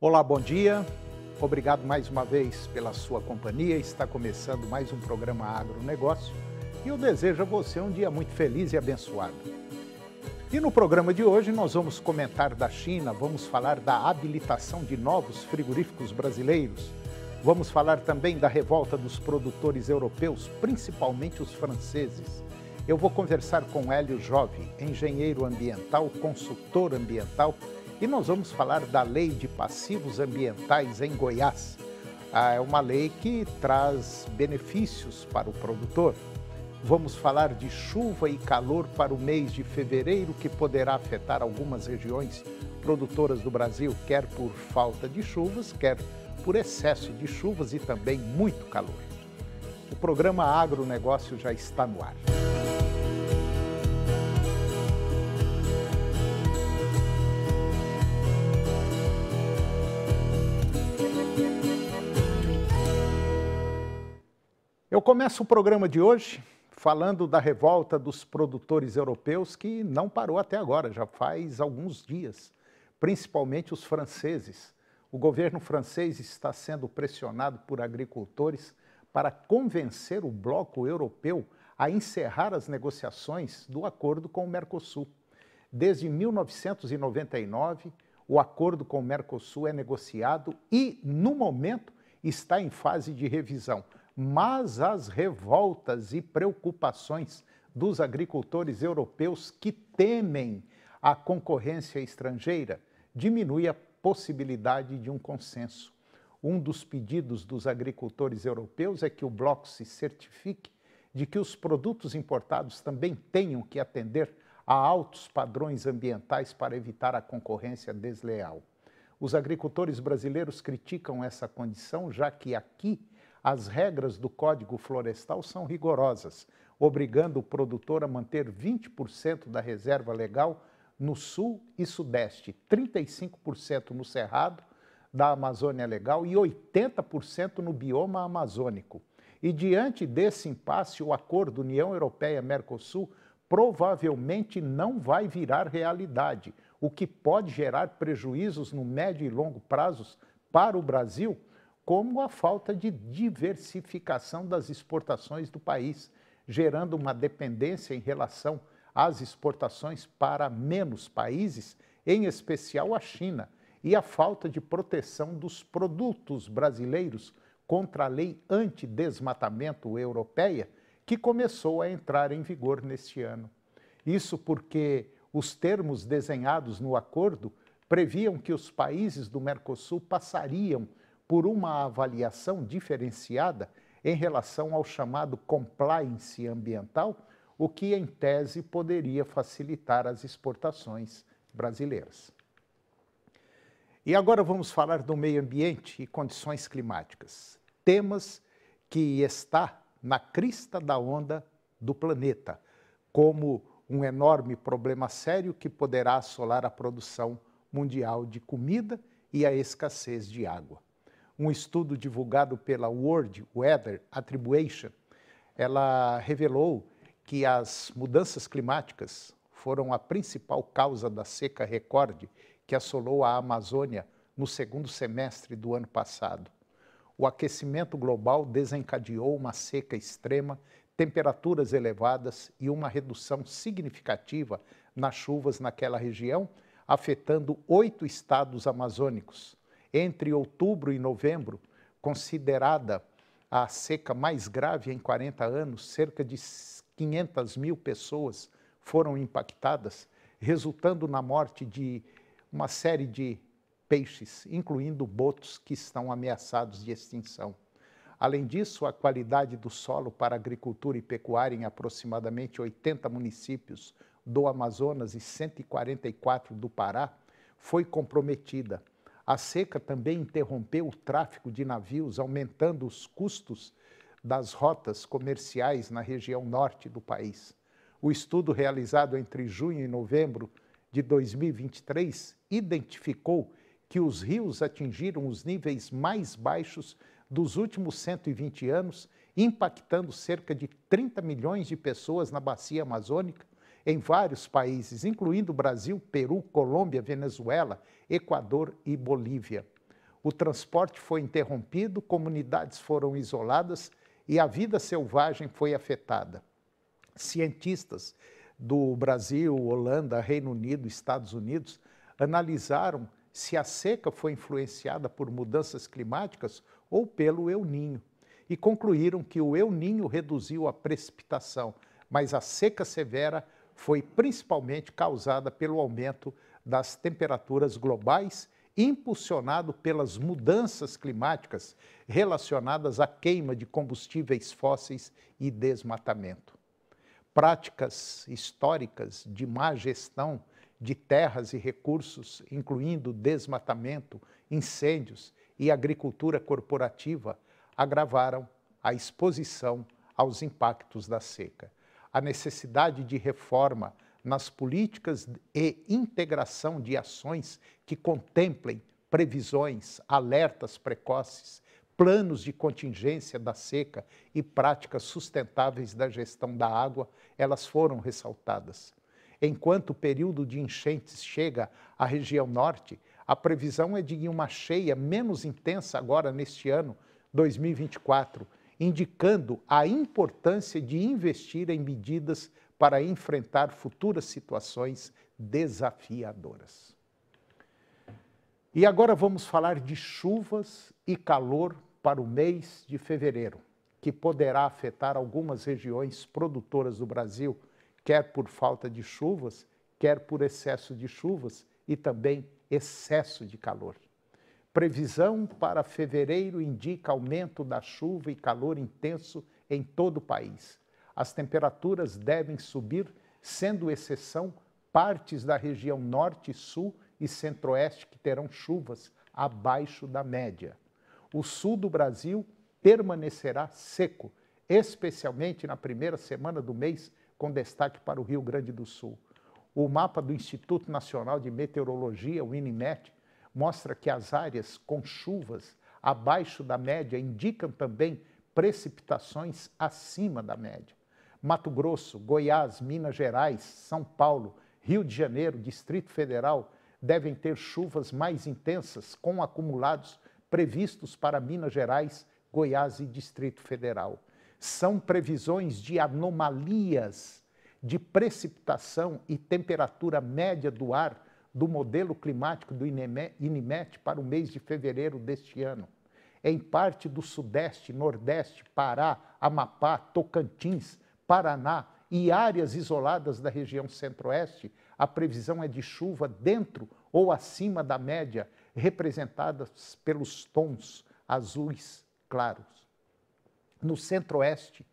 Olá, bom dia. Obrigado mais uma vez pela sua companhia. Está começando mais um programa Agronegócio e eu desejo a você um dia muito feliz e abençoado. E no programa de hoje nós vamos comentar da China, vamos falar da habilitação de novos frigoríficos brasileiros, vamos falar também da revolta dos produtores europeus, principalmente os franceses. Eu vou conversar com Hélio Jove, engenheiro ambiental, consultor ambiental, e nós vamos falar da Lei de Passivos Ambientais em Goiás. É uma lei que traz benefícios para o produtor. Vamos falar de chuva e calor para o mês de fevereiro, que poderá afetar algumas regiões produtoras do Brasil, quer por falta de chuvas, quer por excesso de chuvas e também muito calor. O programa Agronegócio já está no ar. Eu começo o programa de hoje falando da revolta dos produtores europeus que não parou até agora, já faz alguns dias, principalmente os franceses. O governo francês está sendo pressionado por agricultores para convencer o bloco europeu a encerrar as negociações do acordo com o Mercosul. Desde 1999, o acordo com o Mercosul é negociado e, no momento, está em fase de revisão. Mas as revoltas e preocupações dos agricultores europeus que temem a concorrência estrangeira diminui a possibilidade de um consenso. Um dos pedidos dos agricultores europeus é que o bloco se certifique de que os produtos importados também tenham que atender a altos padrões ambientais para evitar a concorrência desleal. Os agricultores brasileiros criticam essa condição, já que aqui as regras do Código Florestal são rigorosas, obrigando o produtor a manter 20% da reserva legal no sul e sudeste, 35% no cerrado da Amazônia Legal e 80% no bioma amazônico. E diante desse impasse, o acordo União Europeia-Mercosul provavelmente não vai virar realidade, o que pode gerar prejuízos no médio e longo prazos para o Brasil, como a falta de diversificação das exportações do país, gerando uma dependência em relação às exportações para menos países, em especial a China, e a falta de proteção dos produtos brasileiros contra a lei antidesmatamento europeia, que começou a entrar em vigor neste ano. Isso porque os termos desenhados no acordo previam que os países do Mercosul passariam por uma avaliação diferenciada em relação ao chamado compliance ambiental, o que, em tese, poderia facilitar as exportações brasileiras. E agora vamos falar do meio ambiente e condições climáticas, temas que está na crista da onda do planeta, como um enorme problema sério que poderá assolar a produção mundial de comida e a escassez de água. Um estudo divulgado pela World Weather Attribution, ela revelou que as mudanças climáticas foram a principal causa da seca recorde que assolou a Amazônia no segundo semestre do ano passado. O aquecimento global desencadeou uma seca extrema, temperaturas elevadas e uma redução significativa nas chuvas naquela região, afetando 8 estados amazônicos. Entre outubro e novembro, considerada a seca mais grave em 40 anos, cerca de 500 mil pessoas foram impactadas, resultando na morte de uma série de peixes, incluindo botos que estão ameaçados de extinção. Além disso, a qualidade do solo para agricultura e pecuária em aproximadamente 80 municípios do Amazonas e 144 do Pará foi comprometida. A seca também interrompeu o tráfego de navios, aumentando os custos das rotas comerciais na região norte do país. O estudo realizado entre junho e novembro de 2023 identificou que os rios atingiram os níveis mais baixos dos últimos 120 anos, impactando cerca de 30 milhões de pessoas na bacia amazônica, em vários países, incluindo Brasil, Peru, Colômbia, Venezuela, Equador e Bolívia. o transporte foi interrompido, comunidades foram isoladas e a vida selvagem foi afetada. Cientistas do Brasil, Holanda, Reino Unido, Estados Unidos analisaram se a seca foi influenciada por mudanças climáticas ou pelo El Niño e concluíram que o El Niño reduziu a precipitação, mas a seca severa foi principalmente causada pelo aumento das temperaturas globais, impulsionado pelas mudanças climáticas relacionadas à queima de combustíveis fósseis e desmatamento. Práticas históricas de má gestão de terras e recursos, incluindo desmatamento, incêndios e agricultura corporativa, agravaram a exposição aos impactos da seca. A necessidade de reforma nas políticas e integração de ações que contemplem previsões, alertas precoces, planos de contingência da seca e práticas sustentáveis da gestão da água, elas foram ressaltadas. Enquanto o período de enchentes chega à região norte, a previsão é de uma cheia menos intensa agora neste ano, 2024, indicando a importância de investir em medidas para enfrentar futuras situações desafiadoras. E agora vamos falar de chuvas e calor para o mês de fevereiro, que poderá afetar algumas regiões produtoras do Brasil, quer por falta de chuvas, quer por excesso de chuvas e também excesso de calor. Previsão para fevereiro indica aumento da chuva e calor intenso em todo o país. As temperaturas devem subir, sendo exceção partes da região norte, sul e centro-oeste que terão chuvas abaixo da média. O sul do Brasil permanecerá seco, especialmente na primeira semana do mês, com destaque para o Rio Grande do Sul. O mapa do Instituto Nacional de Meteorologia, o INMET, mostra que as áreas com chuvas abaixo da média indicam também precipitações acima da média. Mato Grosso, Goiás, Minas Gerais, São Paulo, Rio de Janeiro, Distrito Federal devem ter chuvas mais intensas com acumulados previstos para Minas Gerais, Goiás e Distrito Federal. São previsões de anomalias de precipitação e temperatura média do ar do modelo climático do INMET para o mês de fevereiro deste ano. Em parte do Sudeste, Nordeste, Pará, Amapá, Tocantins, Paraná e áreas isoladas da região Centro-Oeste, a previsão é de chuva dentro ou acima da média, representadas pelos tons azuis claros. No Centro-Oeste,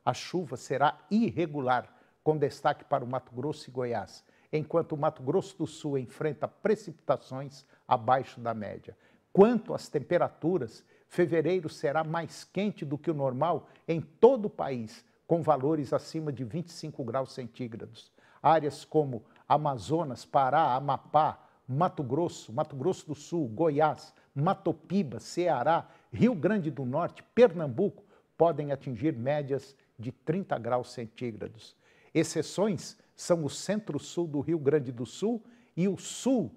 a chuva será irregular, com destaque para o Mato Grosso e Goiás, enquanto o Mato Grosso do Sul enfrenta precipitações abaixo da média. Quanto às temperaturas, fevereiro será mais quente do que o normal em todo o país, com valores acima de 25 graus centígrados. Áreas como Amazonas, Pará, Amapá, Mato Grosso do Sul, Goiás, Matopiba, Ceará, Rio Grande do Norte, Pernambuco, podem atingir médias de 30 graus centígrados. Exceções são o centro-sul do Rio Grande do Sul e o sul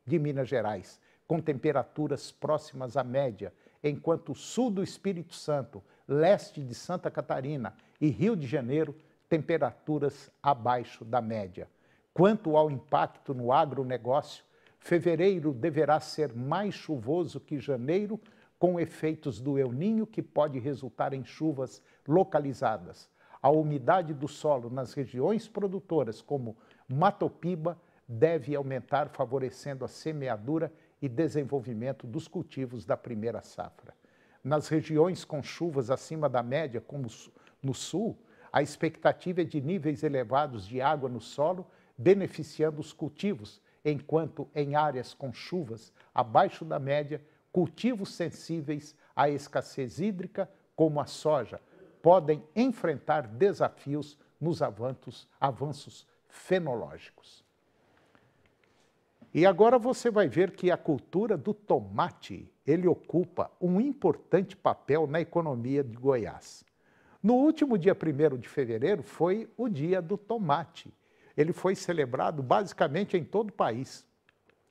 de Minas Gerais, com temperaturas próximas à média, enquanto o sul do Espírito Santo, leste de Santa Catarina e Rio de Janeiro, temperaturas abaixo da média. Quanto ao impacto no agronegócio, fevereiro deverá ser mais chuvoso que janeiro, com efeitos do El Niño, que pode resultar em chuvas localizadas. A umidade do solo nas regiões produtoras, como Matopiba, deve aumentar, favorecendo a semeadura e desenvolvimento dos cultivos da primeira safra. Nas regiões com chuvas acima da média, como no sul, a expectativa é de níveis elevados de água no solo, beneficiando os cultivos, enquanto em áreas com chuvas abaixo da média, cultivos sensíveis à escassez hídrica, como a soja, podem enfrentar desafios nos avanços fenológicos. E agora você vai ver que a cultura do tomate, ele ocupa um importante papel na economia de Goiás. No último dia 1º de fevereiro foi o dia do tomate. Ele foi celebrado basicamente em todo o país,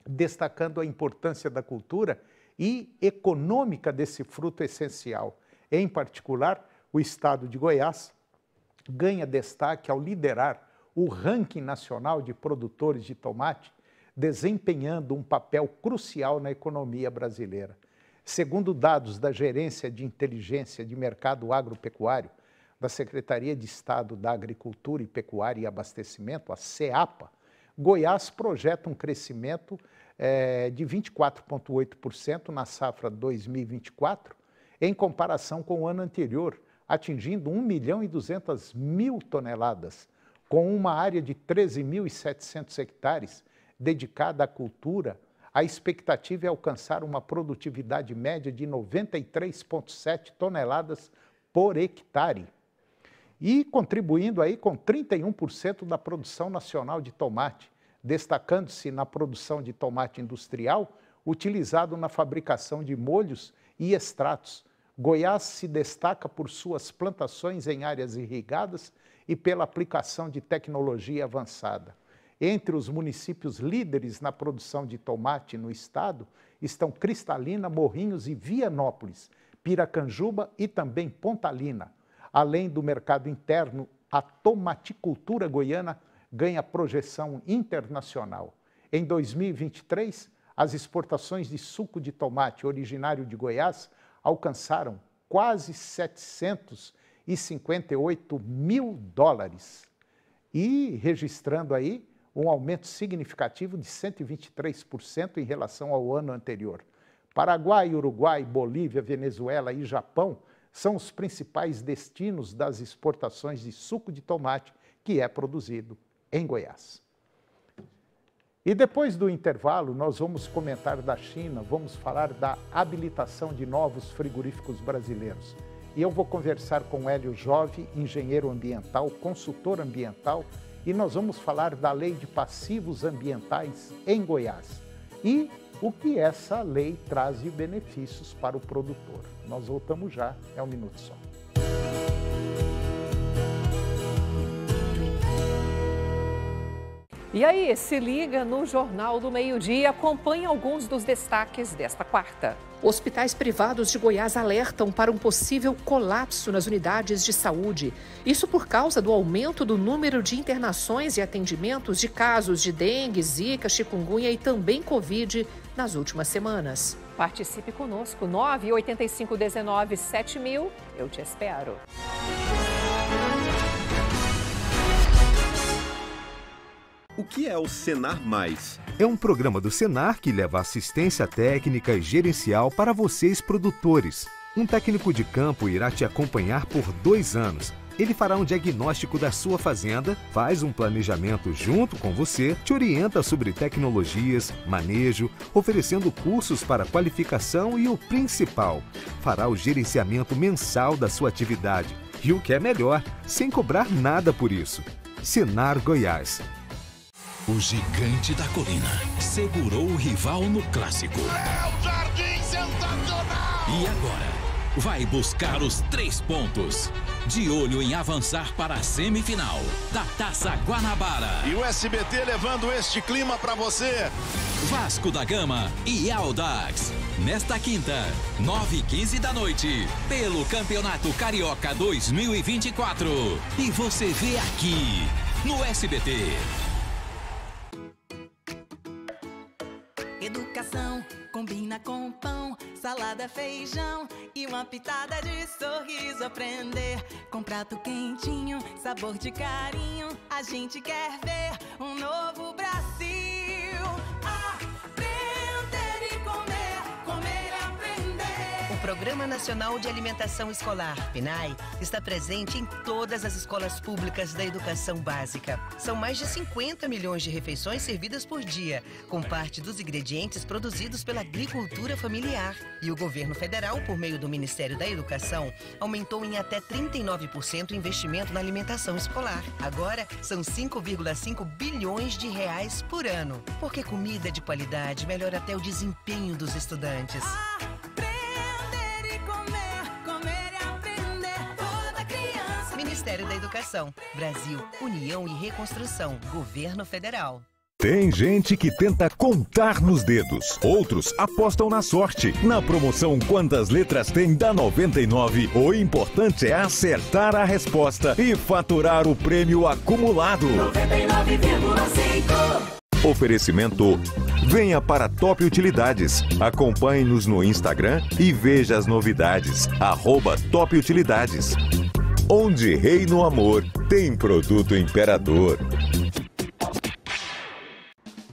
destacando a importância da cultura e econômica desse fruto essencial. Em particular, o estado de Goiás ganha destaque ao liderar o ranking nacional de produtores de tomate, desempenhando um papel crucial na economia brasileira. Segundo dados da Gerência de Inteligência de Mercado Agropecuário, da Secretaria de Estado da Agricultura e Pecuária e Abastecimento, a SEAPA, Goiás projeta um crescimento de 24,8% na safra 2024, em comparação com o ano anterior, atingindo 1.200.000 toneladas, com uma área de 13.700 hectares dedicada à cultura. A expectativa é alcançar uma produtividade média de 93,7 toneladas por hectare. E contribuindo aí com 31% da produção nacional de tomate, destacando-se na produção de tomate industrial, utilizado na fabricação de molhos e extratos. Goiás se destaca por suas plantações em áreas irrigadas e pela aplicação de tecnologia avançada. Entre os municípios líderes na produção de tomate no estado estão Cristalina, Morrinhos e Vianópolis, Piracanjuba e também Pontalina. Além do mercado interno, a tomaticultura goiana ganha projeção internacional. Em 2023, as exportações de suco de tomate originário de Goiás alcançaram quase 758 mil dólares e registrando aí um aumento significativo de 123% em relação ao ano anterior. Paraguai, Uruguai, Bolívia, Venezuela e Japão são os principais destinos das exportações de suco de tomate que é produzido em Goiás. E depois do intervalo, nós vamos comentar da China, vamos falar da habilitação de novos frigoríficos brasileiros. E eu vou conversar com Hélio Jove, engenheiro ambiental, consultor ambiental, e nós vamos falar da lei de passivos ambientais em Goiás. E o que essa lei traz de benefícios para o produtor. Nós voltamos já, é um minuto só. E aí, se liga no Jornal do Meio-Dia e acompanhe alguns dos destaques desta quarta. Hospitais privados de Goiás alertam para um possível colapso nas unidades de saúde. Isso por causa do aumento do número de internações e atendimentos de casos de dengue, zika, chikungunya e também Covid nas últimas semanas. Participe conosco, 985197000. Eu te espero. O que é o Senar Mais? É um programa do Senar que leva assistência técnica e gerencial para vocês produtores. Um técnico de campo irá te acompanhar por 2 anos. Ele fará um diagnóstico da sua fazenda, faz um planejamento junto com você, te orienta sobre tecnologias, manejo, oferecendo cursos para qualificação e o principal, fará o gerenciamento mensal da sua atividade. E o que é melhor, sem cobrar nada por isso. Senar Goiás. O gigante da colina segurou o rival no clássico. É o Jardim sensacional! E agora vai buscar os 3 pontos. De olho em avançar para a semifinal da Taça Guanabara. E o SBT levando este clima para você. Vasco da Gama e Audax. Nesta quinta, 9h15 da noite, pelo Campeonato Carioca 2024. E você vê aqui, no SBT. Educação combina com pão, salada, feijão e uma pitada de sorriso. Aprender com prato quentinho, sabor de carinho. A gente quer ver um novo Brasil. Aprender e comer, comer e aprender. O Programa Nacional de Alimentação Escolar, PNAE, está presente em todas as escolas públicas da educação básica. São mais de 50 milhões de refeições servidas por dia, com parte dos ingredientes produzidos pela agricultura familiar. E o governo federal, por meio do Ministério da Educação, aumentou em até 39% o investimento na alimentação escolar. Agora, são 5,5 bilhões de reais por ano. Porque comida de qualidade melhora até o desempenho dos estudantes. Ministério da Educação, Brasil, União e Reconstrução, Governo Federal. Tem gente que tenta contar nos dedos, outros apostam na sorte. Na promoção Quantas Letras Tem da 99, o importante é acertar a resposta e faturar o prêmio acumulado. 99,5. Oferecimento: venha para Top Utilidades. Acompanhe-nos no Instagram e veja as novidades. @Top Utilidades. Onde reina o amor, tem produto Imperador.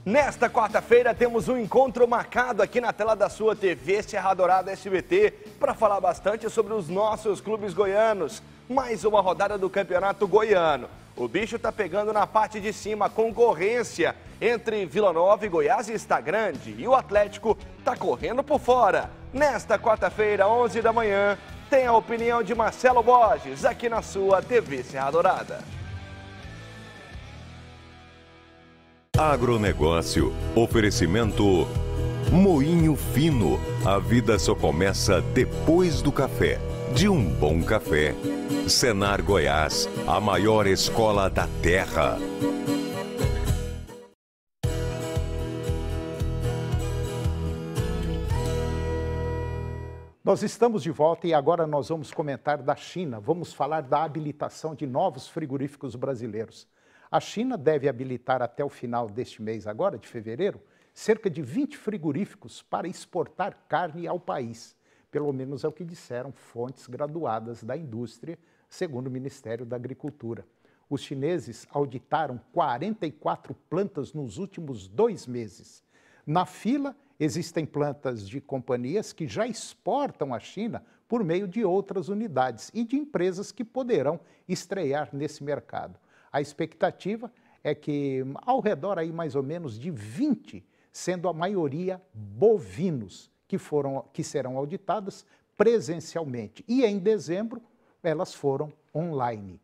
Nesta quarta-feira temos um encontro marcado aqui na tela da sua TV Serra Dourada SBT para falar bastante sobre os nossos clubes goianos. Mais uma rodada do Campeonato Goiano. O bicho tá pegando na parte de cima, a concorrência entre Vila Nova e Goiás está grande e o Atlético tá correndo por fora. Nesta quarta-feira, 11 da manhã, tem a opinião de Marcelo Borges aqui na sua TV Serra Dourada. Agronegócio. Oferecimento: Moinho Fino. A vida só começa depois do café. De um bom café. Senar Goiás, a maior escola da terra. Nós estamos de volta e agora nós vamos comentar da China. Vamos falar da habilitação de novos frigoríficos brasileiros. A China deve habilitar até o final deste mês agora, de fevereiro, cerca de 20 frigoríficos para exportar carne ao país. Pelo menos é o que disseram fontes graduadas da indústria, segundo o Ministério da Agricultura. Os chineses auditaram 44 plantas nos últimos 2 meses. Na fila, existem plantas de companhias que já exportam à China por meio de outras unidades e de empresas que poderão estrear nesse mercado. A expectativa é que ao redor aí mais ou menos de 20, sendo a maioria bovinos, que serão auditadas presencialmente. E em dezembro, elas foram online.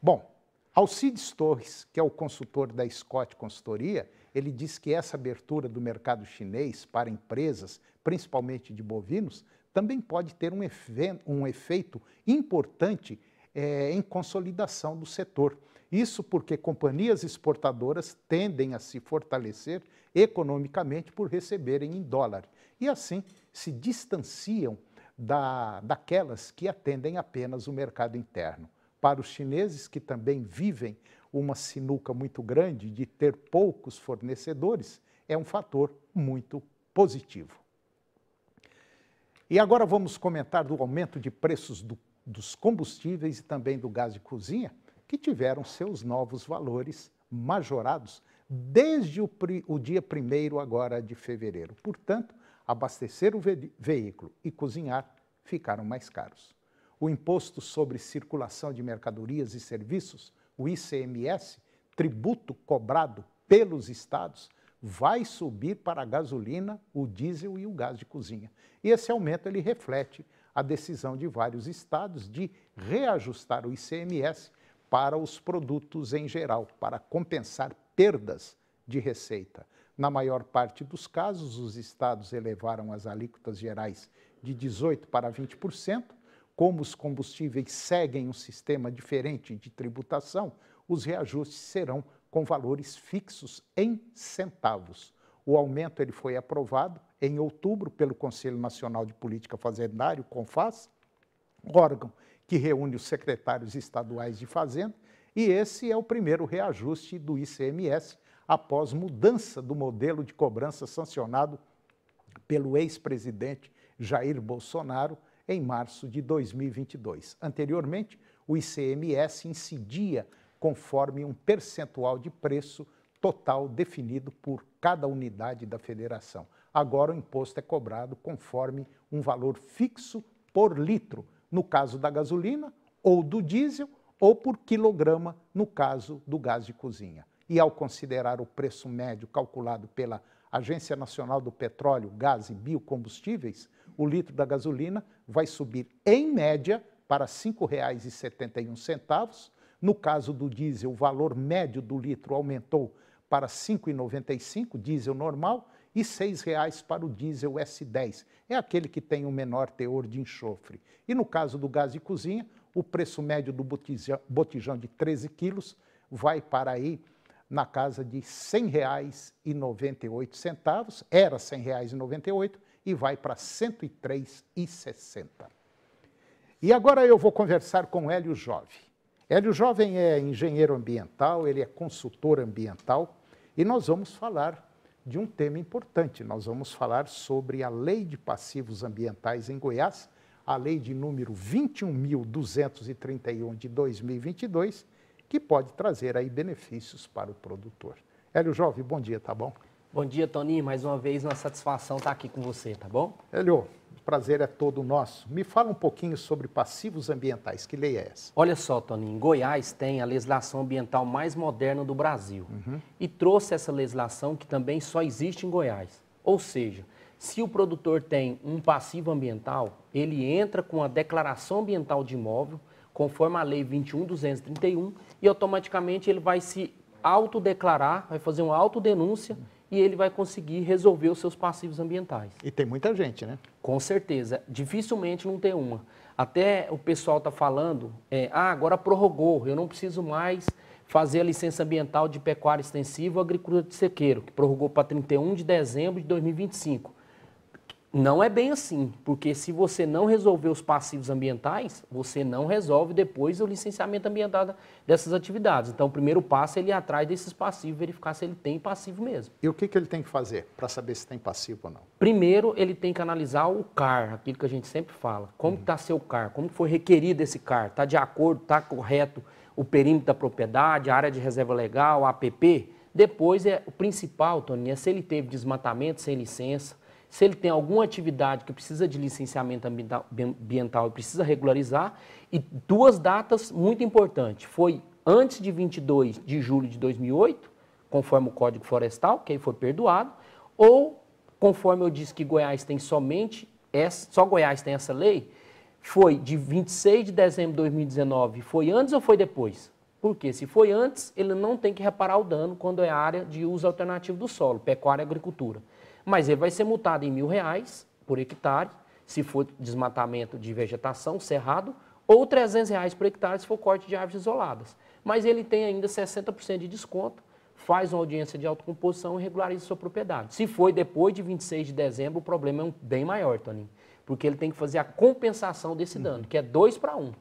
Bom, Alcides Torres, que é o consultor da Scott Consultoria, ele diz que essa abertura do mercado chinês para empresas, principalmente de bovinos, também pode ter um efeito importante em consolidação do setor. Isso porque companhias exportadoras tendem a se fortalecer economicamente por receberem em dólar e assim se distanciam daquelas que atendem apenas o mercado interno. Para os chineses, que também vivem uma sinuca muito grande de ter poucos fornecedores, é um fator muito positivo. E agora vamos comentar do aumento de preços dos combustíveis e também do gás de cozinha, que tiveram seus novos valores majorados desde o dia 1º agora de fevereiro. Portanto, abastecer o veículo e cozinhar ficaram mais caros. O Imposto sobre Circulação de Mercadorias e Serviços, o ICMS, tributo cobrado pelos estados, vai subir para a gasolina, o diesel e o gás de cozinha. E esse aumento ele reflete a decisão de vários estados de reajustar o ICMS para os produtos em geral, para compensar perdas de receita. Na maior parte dos casos, os estados elevaram as alíquotas gerais de 18% para 20%. Como os combustíveis seguem um sistema diferente de tributação, os reajustes serão com valores fixos em centavos. O aumento ele foi aprovado em outubro pelo Conselho Nacional de Política Fazendária, o CONFAS, órgão que reúne os secretários estaduais de Fazenda, e esse é o primeiro reajuste do ICMS após mudança do modelo de cobrança sancionado pelo ex-presidente Jair Bolsonaro em março de 2022. Anteriormente, o ICMS incidia conforme um percentual de preço total definido por cada unidade da federação. Agora o imposto é cobrado conforme um valor fixo por litro, no caso da gasolina, ou do diesel, ou por quilograma, no caso do gás de cozinha. E ao considerar o preço médio calculado pela Agência Nacional do Petróleo, Gás e Biocombustíveis, o litro da gasolina vai subir, em média, para R$ 5,71. No caso do diesel, o valor médio do litro aumentou para R$ 5,95, diesel normal, e R$ 6,00 para o diesel S10. É aquele que tem o menor teor de enxofre. E no caso do gás de cozinha, o preço médio do botijão de 13 quilos vai para aí na casa de R$ 100,98, era R$ 100,98 e vai para R$ 103,60. E agora eu vou conversar com Hélio Jove. Hélio Jovem é engenheiro ambiental, ele é consultor ambiental e nós vamos falar de um tema importante. Nós vamos falar sobre a Lei de Passivos Ambientais em Goiás, a lei de número 21.231 de 2022, que pode trazer aí benefícios para o produtor. Hélio Jove, bom dia, tá bom? Bom dia, Toninho. Mais uma vez, uma satisfação estar aqui com você, tá bom? Hélio, o prazer é todo nosso. Me fala um pouquinho sobre passivos ambientais. Que lei é essa? Olha só, Toninho, Goiás tem a legislação ambiental mais moderna do Brasil e trouxe essa legislação que também só existe em Goiás. Ou seja, se o produtor tem um passivo ambiental, ele entra com a declaração ambiental de imóvel, conforme a lei 21.231, e automaticamente ele vai se autodeclarar, vai fazer uma autodenúncia e ele vai conseguir resolver os seus passivos ambientais. E tem muita gente, né? Com certeza. Dificilmente não tem uma. Até o pessoal está falando, agora prorrogou, eu não preciso mais fazer a licença ambiental de pecuária extensiva ou agricultura de sequeiro, que prorrogou para 31 de dezembro de 2025. Não é bem assim, porque se você não resolver os passivos ambientais, você não resolve depois o licenciamento ambiental dessas atividades. Então, o primeiro passo é ele ir atrás desses passivos, verificar se ele tem passivo mesmo. E o que ele tem que fazer para saber se tem passivo ou não? Primeiro, ele tem que analisar o CAR, aquilo que a gente sempre fala. Como está seu CAR? Como foi requerido esse CAR? Está de acordo, está correto o perímetro da propriedade, a área de reserva legal, a APP? Depois, o principal, Tony, é se ele teve desmatamento sem licença, se ele tem alguma atividade que precisa de licenciamento ambiental e precisa regularizar. E duas datas muito importantes. Foi antes de 22 de julho de 2008, conforme o Código Florestal, que aí foi perdoado, ou, conforme eu disse que Goiás tem só Goiás tem essa lei, foi de 26 de dezembro de 2019, foi antes ou foi depois? Porque se foi antes, ele não tem que reparar o dano quando é área de uso alternativo do solo, pecuária e agricultura. Mas ele vai ser multado em R$ 1.000 por hectare, se for desmatamento de vegetação, cerrado, ou R$ 300 por hectare se for corte de árvores isoladas. Mas ele tem ainda 60% de desconto, faz uma audiência de autocomposição e regulariza sua propriedade. Se foi depois de 26 de dezembro, o problema é bem maior, Toninho, porque ele tem que fazer a compensação desse dano, que é 2 para 1.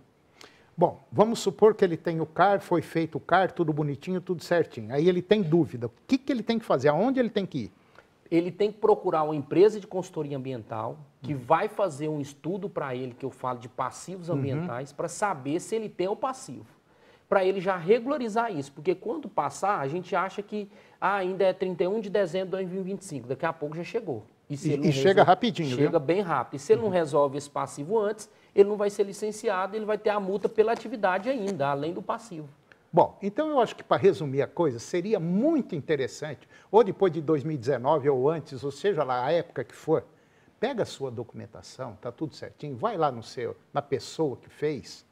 Bom, vamos supor que ele tem o CAR, foi feito o CAR, tudo bonitinho, tudo certinho. Aí ele tem dúvida. O que ele tem que fazer? Aonde ele tem que ir? Ele tem que procurar uma empresa de consultoria ambiental que vai fazer um estudo para ele, que eu falo de passivos ambientais, para saber se ele tem o passivo. Para ele já regularizar isso, porque quando passar, a gente acha que ainda é 31 de dezembro de 2025, daqui a pouco já chegou. E chega rapidinho, chega viu? Bem rápido. E se ele não resolve esse passivo antes, ele não vai ser licenciado, ele vai ter a multa pela atividade ainda, além do passivo. Bom, então eu acho que para resumir a coisa, seria muito interessante, ou depois de 2019 ou antes, ou seja lá a época que for, pega a sua documentação, está tudo certinho, vai lá na pessoa que fez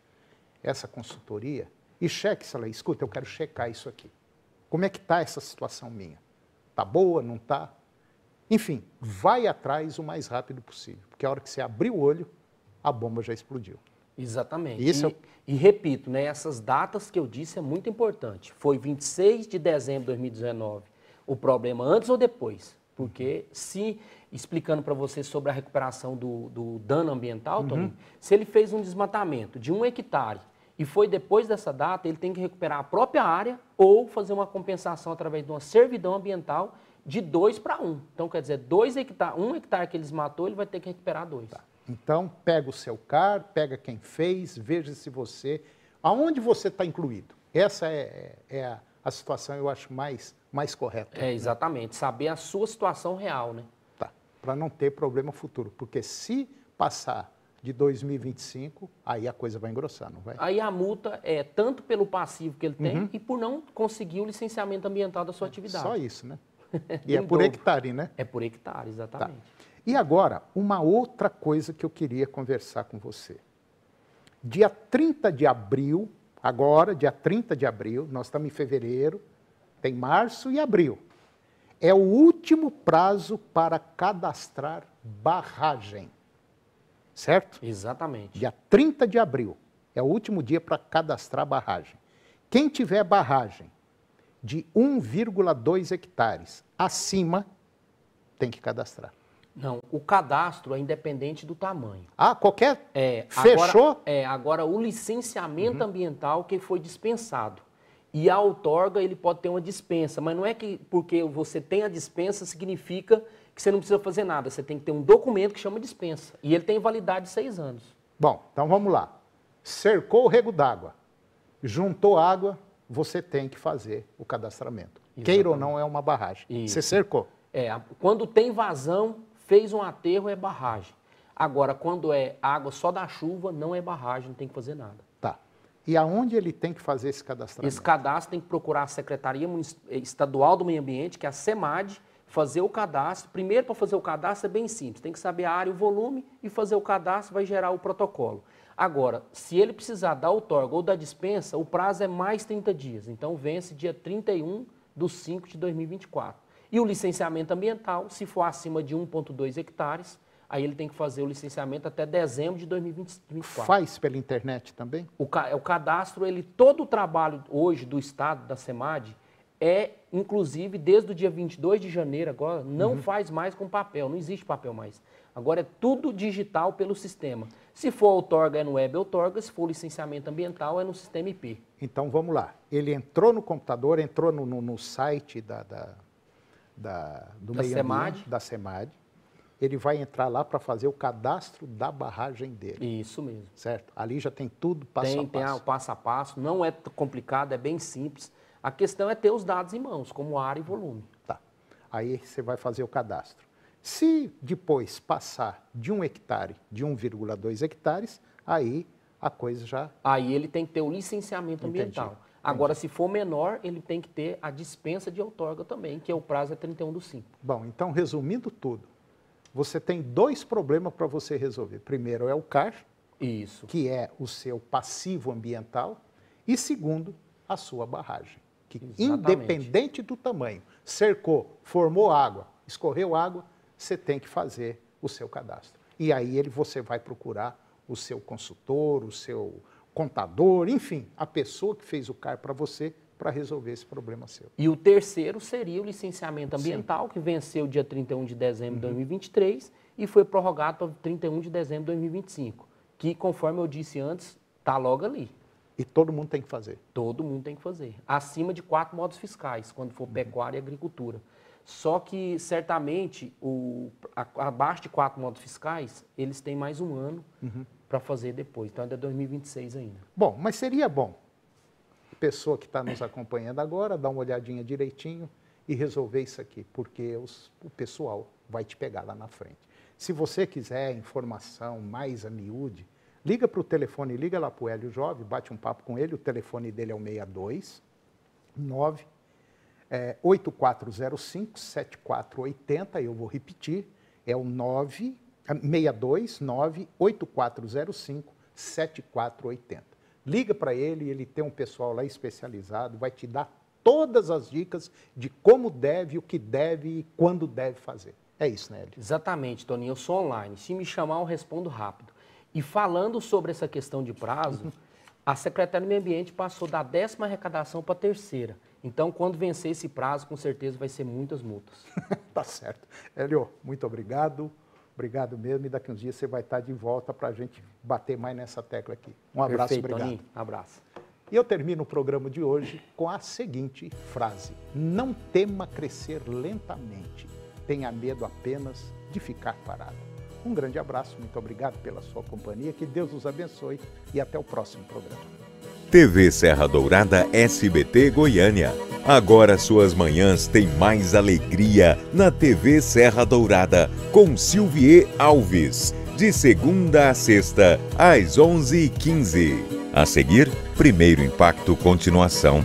essa consultoria e cheque se ela, escuta, eu quero checar isso aqui. Como é que está essa situação minha? Está boa, não está? Enfim, vai atrás o mais rápido possível, porque a hora que você abrir o olho, a bomba já explodiu. Exatamente. E repito, né, essas datas que eu disse é muito importante. Foi 26 de dezembro de 2019 o problema, antes ou depois? Porque explicando para você sobre a recuperação do dano ambiental, Tony, se ele fez um desmatamento de 1 hectare e foi depois dessa data, ele tem que recuperar a própria área ou fazer uma compensação através de uma servidão ambiental de 2 para 1. Então, quer dizer, 1 hectare que ele desmatou, ele vai ter que recuperar 2. Tá. Então, pega o seu CAR, pega quem fez, veja se você... Aonde você está incluído? Essa é a situação, eu acho, mais correta. Exatamente. Né? Saber a sua situação real, né? Tá. Para não ter problema futuro. Porque se passar de 2025, aí a coisa vai engrossar, não vai? Aí a multa é tanto pelo passivo que ele tem e por não conseguir o licenciamento ambiental da sua atividade. Só isso, né? E é por hectare, né? É por hectare, exatamente. Tá. E agora, uma outra coisa que eu queria conversar com você. Dia 30 de abril, agora, dia 30 de abril, nós estamos em fevereiro, tem março e abril. É o último prazo para cadastrar barragem. Certo? Exatamente. Dia 30 de abril é o último dia para cadastrar barragem. Quem tiver barragem de 1,2 hectares. Acima, tem que cadastrar. Não, o cadastro é independente do tamanho. Ah, qualquer? Fechou? Agora o licenciamento ambiental que foi dispensado. E a outorga, ele pode ter uma dispensa, mas não é que porque você tem a dispensa significa que você não precisa fazer nada. Você tem que ter um documento que chama dispensa. E ele tem validade de 6 anos. Bom, então vamos lá. Cercou o rego d'água, juntou água, você tem que fazer o cadastramento. Exatamente. Queira ou não, é uma barragem. Isso. Você cercou. Quando tem vazão, fez um aterro, é barragem. Agora, quando é água só da chuva, não é barragem, não tem que fazer nada. Tá. E aonde ele tem que fazer esse cadastramento? Esse cadastro tem que procurar a Secretaria Estadual do Meio Ambiente, que é a SEMAD, fazer o cadastro. Primeiro, para fazer o cadastro é bem simples. Tem que saber a área e o volume e fazer o cadastro, vai gerar o protocolo. Agora, se ele precisar da outorga ou da dispensa, o prazo é mais 30 dias. Então, vence dia 31/5/2024. E o licenciamento ambiental, se for acima de 1,2 hectares, aí ele tem que fazer o licenciamento até dezembro de 2024. Faz pela internet também? O cadastro, todo o trabalho hoje do Estado, da SEMAD, inclusive, desde o dia 22 de janeiro agora, não faz mais com papel, não existe papel mais. Agora é tudo digital pelo sistema. Se for outorga, é no Web Outorga, se for licenciamento ambiental, é no sistema IP. Então, vamos lá. Ele entrou no computador, entrou no site do meio ambiente, da SEMAD. Ele vai entrar lá para fazer o cadastro da barragem dele. Isso mesmo. Certo? Ali já tem tudo passo a passo. Tem o passo a passo, não é complicado, é bem simples. A questão é ter os dados em mãos, como área e volume. Tá. Aí você vai fazer o cadastro. Se depois passar de 1 hectare, de 1,2 hectares, aí a coisa já... Aí ele tem que ter o licenciamento ambiental. Agora, se for menor, ele tem que ter a dispensa de outorga também, que o prazo é 31/5. Bom, então, resumindo tudo, você tem 2 problemas para você resolver. Primeiro é o CAR, que é o seu passivo ambiental, e segundo, a sua barragem, que independente do tamanho, cercou, formou água, escorreu água, você tem que fazer o seu cadastro. E aí você vai procurar o seu consultor, o seu contador, enfim, a pessoa que fez o CAR para você, para resolver esse problema seu. E o terceiro seria o licenciamento ambiental, que venceu dia 31 de dezembro de 2023 e foi prorrogado para 31 de dezembro de 2025, que, conforme eu disse antes, está logo ali. E todo mundo tem que fazer? Todo mundo tem que fazer. Acima de 4 modos fiscais, quando for pecuária e agricultura. Só que, certamente, abaixo de 4 modos fiscais, eles têm mais um ano para fazer depois. Então, é de 2026 ainda. Bom, mas seria bom a pessoa que está nos acompanhando agora dar uma olhadinha direitinho e resolver isso aqui, porque o pessoal vai te pegar lá na frente. Se você quiser informação mais a miúde, liga para o telefone, liga lá para o Hélio Jovem, bate um papo com ele, o telefone dele é o 6405-7480, eu vou repetir, é o 629-8405-7480. Liga para ele tem um pessoal lá especializado, vai te dar todas as dicas de como deve, o que deve e quando deve fazer. É isso, né, Hélio? Exatamente, Toninho, eu sou online, se me chamar eu respondo rápido. E falando sobre essa questão de prazo, a Secretaria do Meio Ambiente passou da 10ª arrecadação para a 3ª. Então, quando vencer esse prazo, com certeza vai ser muitas multas. Tá certo. Hélio, muito obrigado. Obrigado mesmo. E daqui uns dias você vai estar de volta para a gente bater mais nessa tecla aqui. Um abraço, perfeito, obrigado. Toninho. Abraço. E eu termino o programa de hoje com a seguinte frase. Não tema crescer lentamente. Tenha medo apenas de ficar parado. Um grande abraço, muito obrigado pela sua companhia, que Deus os abençoe e até o próximo programa. TV Serra Dourada SBT Goiânia. Agora suas manhãs têm mais alegria na TV Serra Dourada com Silvier Alves, de segunda a sexta, às 11h15. A seguir, Primeiro Impacto Continuação.